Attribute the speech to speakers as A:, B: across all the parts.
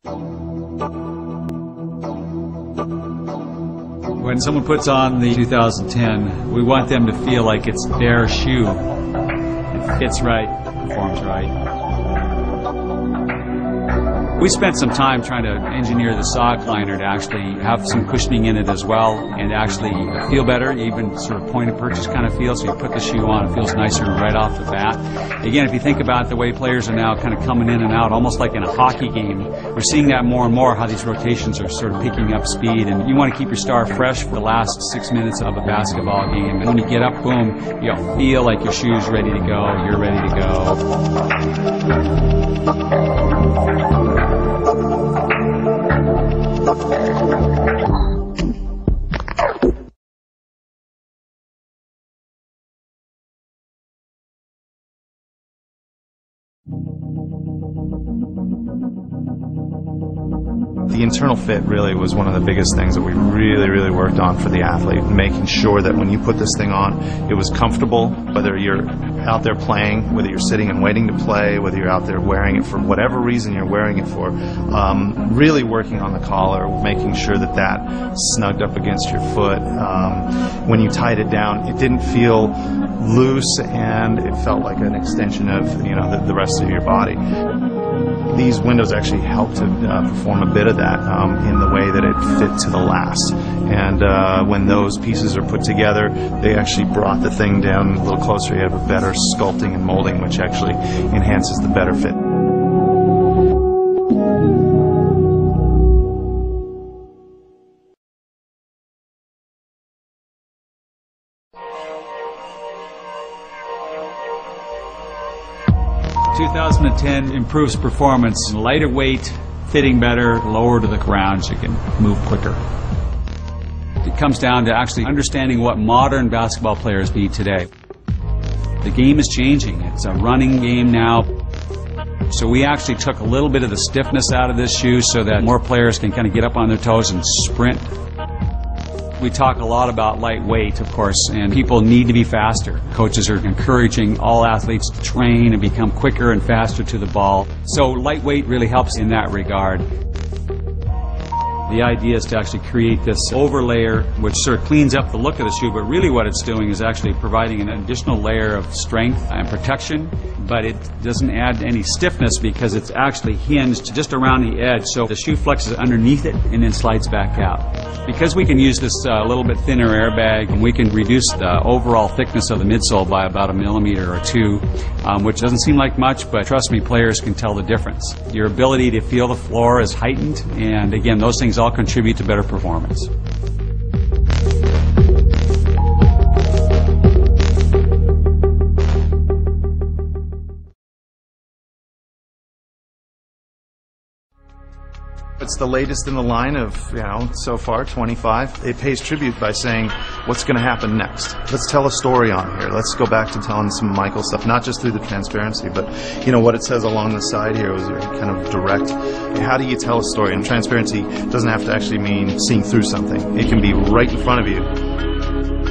A: When someone puts on the 2010, we want them to feel like it's their shoe. It fits right, performs right. We spent some time trying to engineer the sock liner to actually have some cushioning in it as well and actually feel better, even sort of point of purchase kind of feel. So you put the shoe on, it feels nicer right off the bat. Again, if you think about the way players are now kind of coming in and out, almost like in a hockey game, we're seeing that more and more, how these rotations are sort of picking up speed. And you want to keep your star fresh for the last 6 minutes of a basketball game. And when you get up, boom, you feel like your shoe's ready to go, you're ready to go.
B: 'The internal fit really was one of the biggest things that we really worked on for the athlete, making sure that when you put this thing on, it was comfortable, whether you're out there playing, whether you're sitting and waiting to play, whether you're out there wearing it for whatever reason you're wearing it for. Really working on the collar, making sure that that snugged up against your foot. When you tied it down, it didn't feel loose, and it felt like an extension of the rest of your body. These windows actually help to perform a bit of that in the way that it fit to the last. And when those pieces are put together, they actually brought the thing down a little closer. You have a better sculpting and molding, which actually enhances the better fit.
A: 2010 improves performance, lighter weight, fitting better, lower to the ground so you can move quicker. It comes down to actually understanding what modern basketball players need today. The game is changing. It's a running game now. So we actually took a little bit of the stiffness out of this shoe so that more players can kind of get up on their toes and sprint. We talk a lot about lightweight, of course, and people need to be faster. Coaches are encouraging all athletes to train and become quicker and faster to the ball. So lightweight really helps in that regard. The idea is to actually create this overlayer which sort of cleans up the look of the shoe, but really what it's doing is actually providing an additional layer of strength and protection, but it doesn't add any stiffness because it's actually hinged just around the edge, so the shoe flexes underneath it and then slides back out. Because we can use this little bit thinner airbag, we can reduce the overall thickness of the midsole by about 1 millimeter or 2, which doesn't seem like much, but trust me, players can tell the difference. Your ability to feel the floor is heightened, and again, those things all contribute to better performance.
B: It's the latest in the line of, so far, 25. It pays tribute by saying, what's going to happen next? Let's tell a story on here. Let's go back to telling some Michael stuff, not just through the transparency, but, what it says along the side here was very kind of direct. How do you tell a story? And transparency doesn't have to actually mean seeing through something. It can be right in front of you.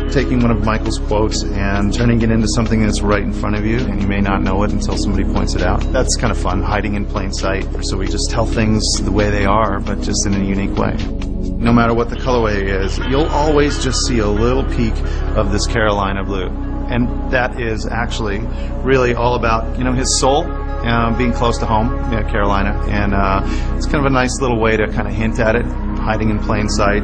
B: Taking one of Michael's quotes and turning it into something that's right in front of you, and you may not know it until somebody points it out. That's kind of fun, hiding in plain sight. So we just tell things the way they are, but just in a unique way. No matter what the colorway is, you'll always just see a little peek of this Carolina blue. And that is actually really all about, his soul, being close to home, Carolina. And it's kind of a nice little way to kind of hint at it, hiding in plain sight.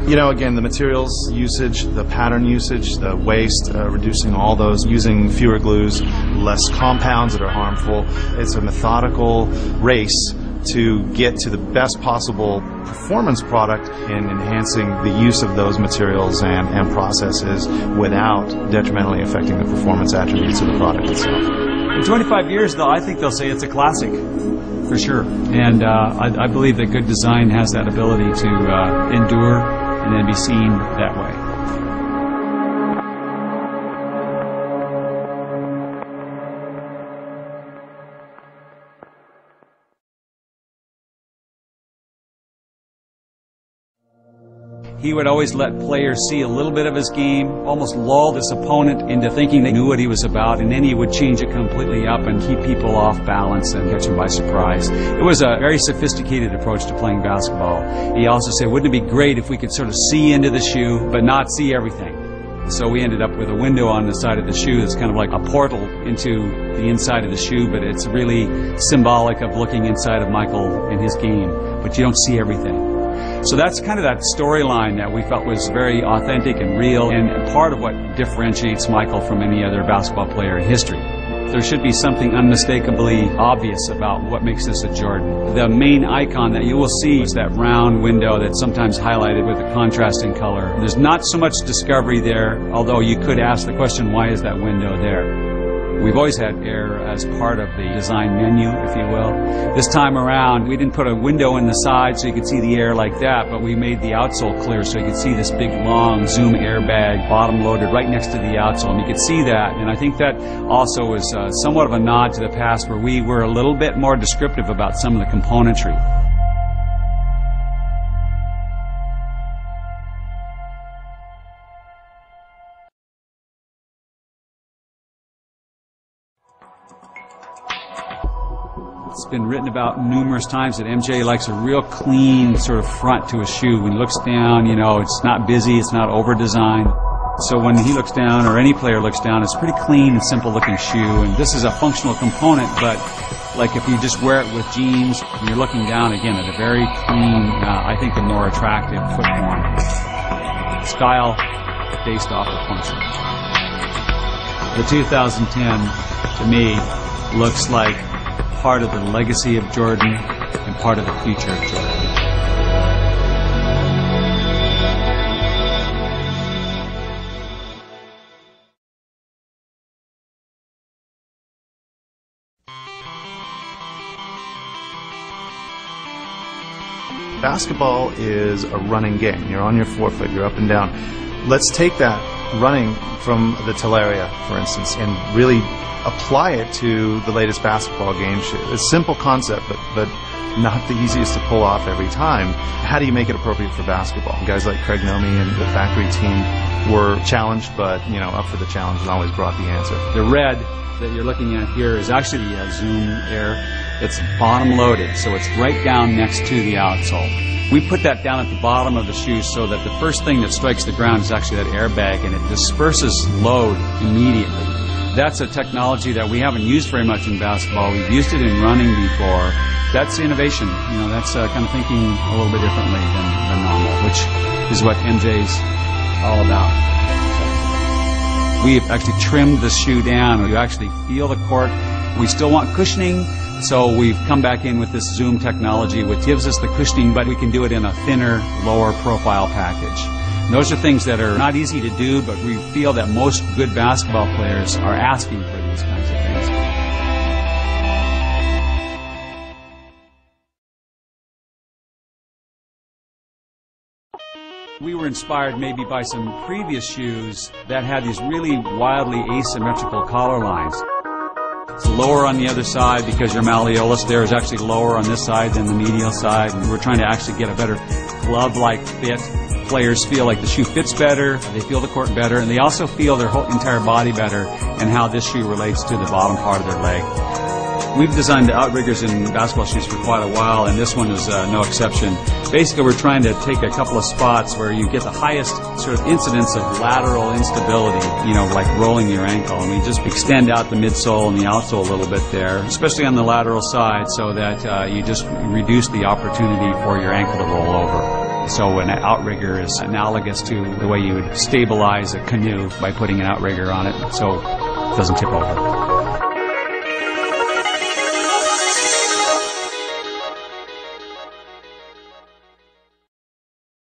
B: Again, the materials usage, the pattern usage, the waste, reducing all those, using fewer glues, less compounds that are harmful. It's a methodical race to get to the best possible performance product in enhancing the use of those materials and processes without detrimentally affecting the performance attributes of the product itself.
A: In 25 years, though, I think they'll say it's a classic. For sure. And I believe that good design has that ability to endure and then be seen that way. He would always let players see a little bit of his game, almost lull this opponent into thinking they knew what he was about, and then he would change it completely up and keep people off balance and catch them by surprise. It was a very sophisticated approach to playing basketball. He also said, wouldn't it be great if we could sort of see into the shoe, but not see everything? So we ended up with a window on the side of the shoe that's kind of like a portal into the inside of the shoe, but it's really symbolic of looking inside of Michael and his game, but you don't see everything. So that's kind of that storyline that we felt was very authentic and real, and part of what differentiates Michael from any other basketball player in history. There should be something unmistakably obvious about what makes this a Jordan. The main icon that you will see is that round window that's sometimes highlighted with a contrasting color. There's not so much discovery there, although you could ask the question, why is that window there? We've always had air as part of the design menu, if you will. This time around, we didn't put a window in the side so you could see the air like that, but we made the outsole clear so you could see this big, long zoom airbag, bottom-loaded, right next to the outsole, and you could see that. And I think that also was somewhat of a nod to the past, where we were a little bit more descriptive about some of the componentry. It's been written about numerous times that MJ likes a real clean sort of front to a shoe. When he looks down, you know, it's not busy, it's not over-designed. So when he looks down, or any player looks down, it's a pretty clean and simple-looking shoe. And this is a functional component, but like if you just wear it with jeans, and you're looking down again at a very clean, I think a more attractive foot form. Style based off of function. The 2010, to me, looks like part of the legacy of Jordan and part of the future of Jordan.
B: Basketball is a running game. You're on your forefoot, you're up and down. Let's take that running from the Talaria, for instance, and really apply it to the latest basketball game shoe. It's a simple concept, but not the easiest to pull off every time. How do you make it appropriate for basketball? Guys like Craig Nomi and the factory team were challenged, but up for the challenge and always brought the answer.
A: The red that you're looking at here is actually a Zoom Air. It's bottom loaded, so it's right down next to the outsole. We put that down at the bottom of the shoe so that the first thing that strikes the ground is actually that airbag, and it disperses load immediately. That's a technology that we haven't used very much in basketball. We've used it in running before. That's innovation. That's kind of thinking a little bit differently than normal, which is what MJ's all about. We've actually trimmed the shoe down. You actually feel the court. We still want cushioning, so we've come back in with this Zoom technology, which gives us the cushioning, but we can do it in a thinner, lower profile package. Those are things that are not easy to do, but we feel that most good basketball players are asking for these kinds of things. We were inspired maybe by some previous shoes that had these really wildly asymmetrical collar lines. It's lower on the other side because your malleolus there is actually lower on this side than the medial side, and we're trying to actually get a better glove-like fit. Players feel like the shoe fits better, they feel the court better, and they also feel their whole entire body better and how this shoe relates to the bottom part of their leg. We've designed outriggers in basketball shoes for quite a while, and this one is no exception. Basically, we're trying to take a couple of spots where you get the highest sort of incidence of lateral instability, like rolling your ankle, and we just extend out the midsole and the outsole a little bit there, especially on the lateral side, so that you just reduce the opportunity for your ankle to roll over. So an outrigger is analogous to the way you would stabilize a canoe by putting an outrigger on it so it doesn't tip over.